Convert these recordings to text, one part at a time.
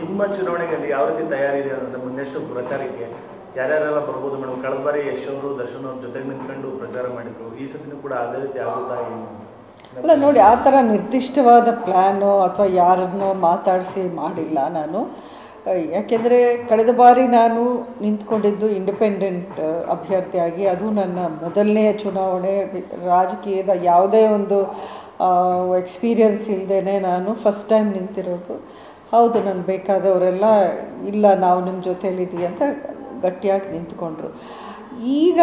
ನಿಮ್ಮ ಚುನಾವಣೆಯಲ್ಲಿ ಯಾವ ರೀತಿ ತಯಾರಿ ಇದೆ ಅಂದರೆ ಮುನ್ನೆಷ್ಟು ಪ್ರಚಾರಕ್ಕೆ ಯಾರ್ಯಾರೆಲ್ಲ ಬರ್ಬೋದು ಮೇಡಮ್? ಕಳೆದ ಬಾರಿ ಯಶ್ ಅವರು ದರ್ಶನ್ ಅವ್ರ ಜೊತೆಗೆ ನಿಂತ್ಕೊಂಡು ಪ್ರಚಾರ ಮಾಡಿದ್ರು, ಈ ಸತಿನೂ ಕೂಡ ಅದೇ ರೀತಿ ಆಗುತ್ತಾ? ಅಲ್ಲ ನೋಡಿ, ಆ ಥರ ನಿರ್ದಿಷ್ಟವಾದ ಪ್ಲ್ಯಾನು ಅಥವಾ ಯಾರನ್ನೋ ಮಾತಾಡಿಸಿ ಮಾಡಿಲ್ಲ ನಾನು. ಯಾಕೆಂದರೆ ಕಳೆದ ಬಾರಿ ನಾನು ನಿಂತ್ಕೊಂಡಿದ್ದು ಇಂಡಿಪೆಂಡೆಂಟ್ ಅಭ್ಯರ್ಥಿಯಾಗಿ, ಅದು ನನ್ನ ಮೊದಲನೆಯ ಚುನಾವಣೆ. ರಾಜಕೀಯದ ಯಾವುದೇ ಒಂದು ಎಕ್ಸ್ಪೀರಿಯನ್ಸ್ ಇಲ್ಲದೇ ನಾನು ಫಸ್ಟ್ ಟೈಮ್ ನಿಂತಿರೋದು. ಹೌದು, ನನಗೆ ಬೇಕಾದವರೆಲ್ಲ ಇಲ್ಲ ನಾವು ನಿಮ್ಮ ಜೊತೆಯಲ್ಲಿದ್ದೀವಿ ಅಂತ ಗಟ್ಟಿಯಾಗಿ ನಿಂತ್ಕೊಂಡ್ರು. ಈಗ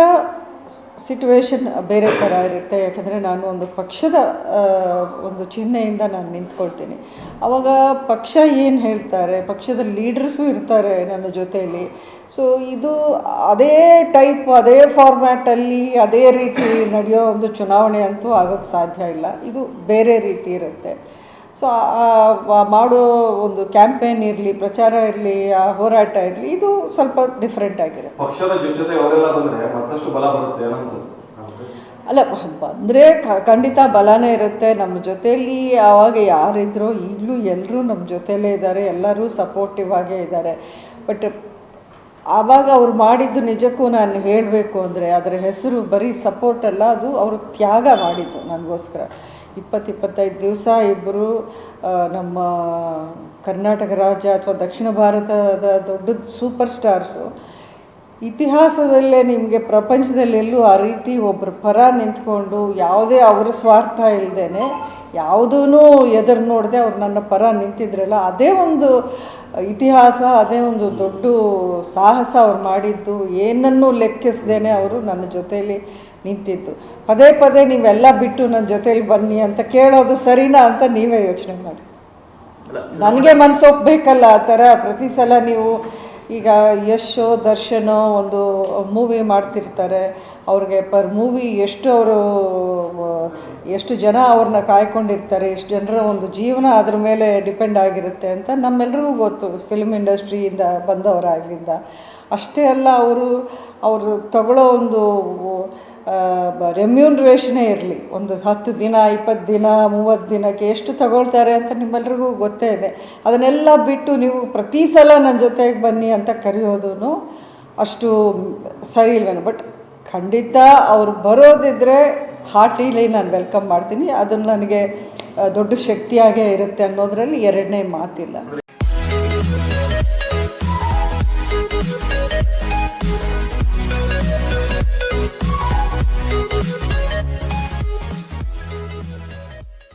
ಸಿಟುವೇಶನ್ ಬೇರೆ ಥರ ಇರುತ್ತೆ. ಯಾಕಂದರೆ ನಾನು ಒಂದು ಪಕ್ಷದ ಒಂದು ಚಿಹ್ನೆಯಿಂದ ನಾನು ನಿಂತ್ಕೊಳ್ತೀನಿ. ಆವಾಗ ಪಕ್ಷ ಏನು ಹೇಳ್ತಾರೆ, ಪಕ್ಷದ ಲೀಡರ್ಸು ಇರ್ತಾರೆ ನನ್ನ ಜೊತೆಯಲ್ಲಿ. ಸೊ ಇದು ಅದೇ ಟೈಪ್, ಅದೇ ಫಾರ್ಮ್ಯಾಟಲ್ಲಿ ಅದೇ ರೀತಿ ನಡೆಯೋ ಒಂದು ಚುನಾವಣೆ ಅಂತೂ ಆಗೋಕ್ಕೆ ಸಾಧ್ಯ ಇಲ್ಲ. ಇದು ಬೇರೆ ರೀತಿ ಇರುತ್ತೆ. ಸೊ ಮಾಡೋ ಒಂದು ಕ್ಯಾಂಪೇನ್ ಇರಲಿ, ಪ್ರಚಾರ ಇರಲಿ, ಹೋರಾಟ ಇರಲಿ, ಇದು ಸ್ವಲ್ಪ ಡಿಫ್ರೆಂಟ್ ಆಗಿರುತ್ತೆ. ಪಕ್ಷದ ಜೊತೆ ಅವರೆಲ್ಲ ಬಂದರೆ ಮತ್ತಷ್ಟು ಬಲ ಬರುತ್ತೆ ಅನ್ನೋದು. ಅಲ್ಲ, ಬಂದರೆ ಖಂಡಿತ ಬಲನೇ ಇರುತ್ತೆ. ನಮ್ಮ ಜೊತೆಯಲ್ಲಿ ಆವಾಗ ಯಾರಿದ್ರೋ ಈಗಲೂ ಎಲ್ಲರೂ ನಮ್ಮ ಜೊತೆಯಲ್ಲೇ ಇದ್ದಾರೆ, ಎಲ್ಲರೂ ಸಪೋರ್ಟಿವ್ ಆಗೇ ಇದ್ದಾರೆ. ಬಟ್ ಆವಾಗ ಅವ್ರು ಮಾಡಿದ್ದು ನಿಜಕ್ಕೂ ನಾನು ಹೇಳಬೇಕು ಅಂದರೆ ಅದರ ಹೆಸರು ಬರೀ ಸಪೋರ್ಟ್ ಅಲ್ಲ, ಅದು ಅವರು ತ್ಯಾಗ ಮಾಡಿದ್ದು ನನಗೋಸ್ಕರ. 20-25 ದಿವಸ ಇಬ್ಬರು ನಮ್ಮ ಕರ್ನಾಟಕ ರಾಜ್ಯ ಅಥವಾ ದಕ್ಷಿಣ ಭಾರತದ ದೊಡ್ಡ ಸೂಪರ್ ಸ್ಟಾರ್ಸು. ಇತಿಹಾಸದಲ್ಲೇ ನಿಮಗೆ ಪ್ರಪಂಚದಲ್ಲೆಲ್ಲೂ ಆ ರೀತಿ ಒಬ್ಬರ ಪರ ನಿಂತ್ಕೊಂಡು ಯಾವುದೇ ಅವರ ಸ್ವಾರ್ಥ ಇಲ್ಲದೇ ಯಾವುದೂ ಎದುರು ನೋಡದೆ ಅವ್ರು ನನ್ನ ಪರ ನಿಂತಿದ್ರಲ್ಲ, ಅದೇ ಒಂದು ಇತಿಹಾಸ, ಅದೇ ಒಂದು ದೊಡ್ಡ ಸಾಹಸ ಅವ್ರು ಮಾಡಿದ್ದು. ಏನನ್ನೂ ಲೆಕ್ಕಿಸ್ದೇನೆ ಅವರು ನನ್ನ ಜೊತೆಯಲ್ಲಿ ನಿಂತಿದ್ದು. ಪದೇ ಪದೇ ನೀವೆಲ್ಲ ಬಿಟ್ಟು ನನ್ನ ಜೊತೆಲಿ ಬನ್ನಿ ಅಂತ ಕೇಳೋದು ಸರಿನಾ ಅಂತ ನೀವೇ ಯೋಚನೆ ಮಾಡಿ. ನನಗೆ ಮನಸ್ಸು ಒಪ್ಪಬೇಕಲ್ಲ ಆ ಥರ. ಪ್ರತಿ ಸಲ ನೀವು ಈಗ ಯಶೋ ದರ್ಶನೋ ಒಂದು ಮೂವಿ ಮಾಡ್ತಿರ್ತಾರೆ, ಅವ್ರಿಗೆ ಪರ್ ಮೂವಿ ಎಷ್ಟು ಜನ ಅವ್ರನ್ನ ಕಾಯ್ಕೊಂಡಿರ್ತಾರೆ, ಎಷ್ಟು ಜನರ ಒಂದು ಜೀವನ ಅದ್ರ ಮೇಲೆ ಡಿಪೆಂಡ್ ಆಗಿರುತ್ತೆ ಅಂತ ನಮ್ಮೆಲ್ರಿಗೂ ಗೊತ್ತು, ಫಿಲ್ಮ್ ಇಂಡಸ್ಟ್ರಿಯಿಂದ ಬಂದವರಾಗಲಿಂದ. ಅಷ್ಟೇ ಅಲ್ಲ, ಅವರು ತಗೊಳ್ಳೋ ಒಂದು ರೆಮ್ಯೂನ್ರೇಷನೇ ಇರಲಿ, ಒಂದು 10 ದಿನ 20 ದಿನ 30 ದಿನಕ್ಕೆ ಎಷ್ಟು ತಗೊಳ್ತಾರೆ ಅಂತ ನಿಮ್ಮೆಲ್ರಿಗೂ ಗೊತ್ತೇ ಇದೆ. ಅದನ್ನೆಲ್ಲ ಬಿಟ್ಟು ನೀವು ಪ್ರತಿ ಸಲ ನನ್ನ ಜೊತೆಗೆ ಬನ್ನಿ ಅಂತ ಕರೆಯೋದು ಅಷ್ಟು ಸರಿ ಇಲ್ವೇನೋ. ಬಟ್ ಖಂಡಿತ ಅವ್ರು ಬರೋದಿದ್ದರೆ ಹಾರ್ಟಿಲಿ ನಾನು ವೆಲ್ಕಮ್ ಮಾಡ್ತೀನಿ. ಅದು ನನಗೆ ದೊಡ್ಡ ಶಕ್ತಿಯಾಗೇ ಇರುತ್ತೆ ಅನ್ನೋದರಲ್ಲಿ ಎರಡನೇ ಮಾತಿಲ್ಲ.